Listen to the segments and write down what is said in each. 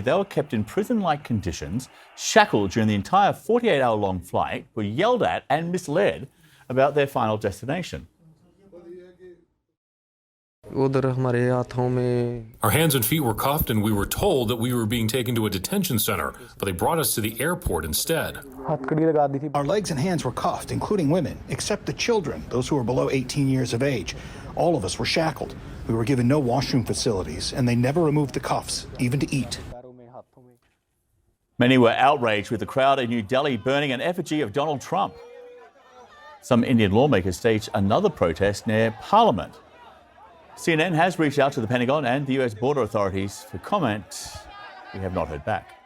They were kept in prison-like conditions, shackled during the entire 48-hour-long flight, were yelled at and misled about their final destination. Our hands and feet were cuffed and we were told that we were being taken to a detention center, but they brought us to the airport instead. Our legs and hands were cuffed, including women, except the children, those who were below 18 years of age. All of us were shackled. We were given no washroom facilities, and they never removed the cuffs, even to eat. Many were outraged with the crowd in New Delhi burning an effigy of Donald Trump. Some Indian lawmakers staged another protest near Parliament. CNN has reached out to the Pentagon and the US border authorities for comment. We have not heard back.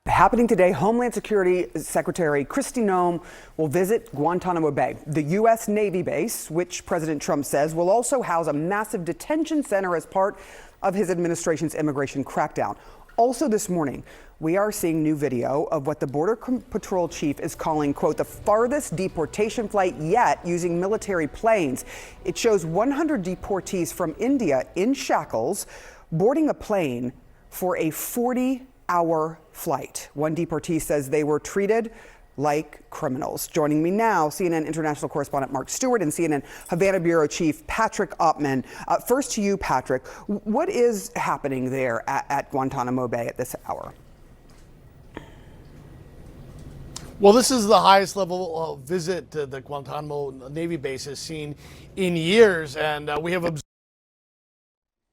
Happening today, Homeland Security Secretary Kristi Noem will visit Guantanamo Bay, the U.S. Navy base, which President Trump says will also house a massive detention center as part of his administration's immigration crackdown. Also this morning, we are seeing new video of what the Border Patrol chief is calling, quote, the farthest deportation flight yet using military planes. It shows 100 deportees from India in shackles boarding a plane for a 40-hour flight. One deportee says they were treated like criminals. Joining me now, CNN international correspondent Mark Stewart and CNN Havana Bureau Chief Patrick Oppman. First to you, Patrick. What is happening there at Guantanamo Bay at this hour? Well, this is the highest level visit to the Guantanamo Navy base has seen in years, and we have observed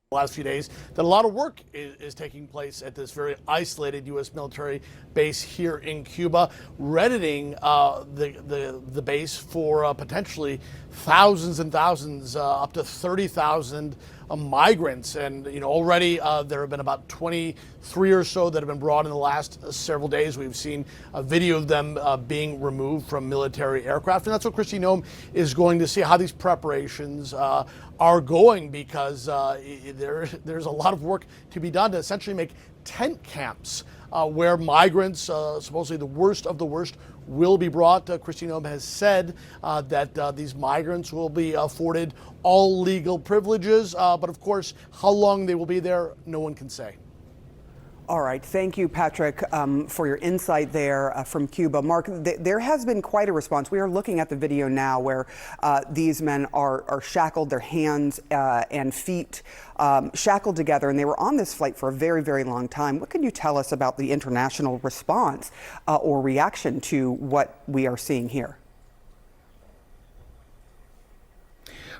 the last few days that a lot of work is taking place at this very isolated U.S. military base here in Cuba, readying the base for potentially thousands and thousands, up to 30,000 migrants. And already there have been about 23 or so that have been brought in the last several days. We've seen a video of them being removed from military aircraft, and that's what Kristi Noem is going to see, how these preparations are going, because there's a lot of work to be done to essentially make tent camps where migrants, supposedly the worst of the worst, will be brought. Kristi Noem has said that these migrants will be afforded all legal privileges, but of course, how long they will be there, no one can say. All right. Thank you, Patrick, for your insight there from Cuba. Mark, there has been quite a response. We are looking at the video now where these men are shackled, their hands and feet shackled together, and they were on this flight for a very, very long time. What can you tell us about the international response or reaction to what we are seeing here?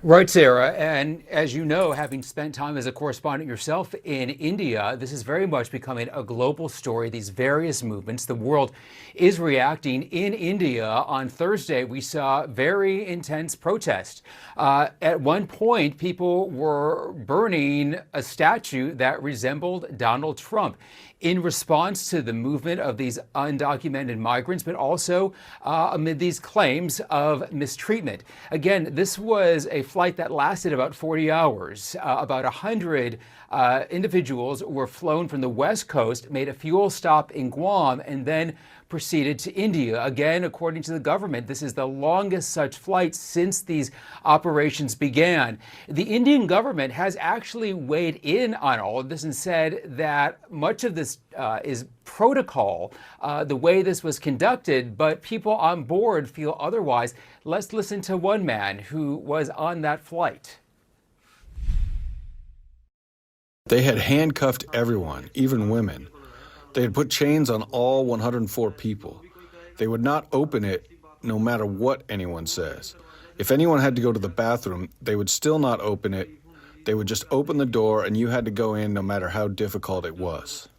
Right, Sarah. And as you know, having spent time as a correspondent yourself in India, this is very much becoming a global story, these various movements. The world is reacting. In India on Thursday, we saw very intense protest. At one point, people were burning a statue that resembled Donald Trump in response to the movement of these undocumented migrants, but also amid these claims of mistreatment. Again, this was a flight that lasted about 40 hours. About 100 individuals were flown from the West Coast, made a fuel stop in Guam, and then proceeded to India. Again, according to the government, this is the longest such flight since these operations began. The Indian government has actually weighed in on all of this and said that much of this is protocol, the way this was conducted, but people on board feel otherwise. Let's listen to one man who was on that flight. They had handcuffed everyone, even women. They had put chains on all 104 people. They would not open it no matter what anyone says. If anyone had to go to the bathroom, they would still not open it. They would just open the door and you had to go in no matter how difficult it was.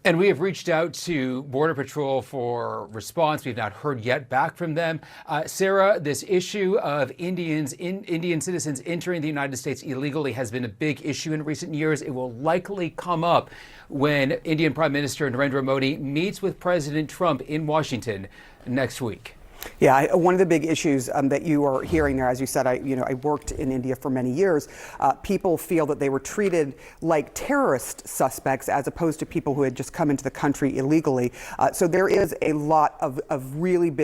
And we have reached out to Border Patrol for response. We've not heard yet back from them. Sarah, this issue of Indian citizens entering the United States illegally has been a big issue in recent years. It will likely come up when Indian Prime Minister Narendra Modi meets with President Trump in Washington next week. Yeah, one of the big issues that you are hearing there, as you said, I worked in India for many years. People feel that they were treated like terrorist suspects as opposed to people who had just come into the country illegally. So there is a lot of really big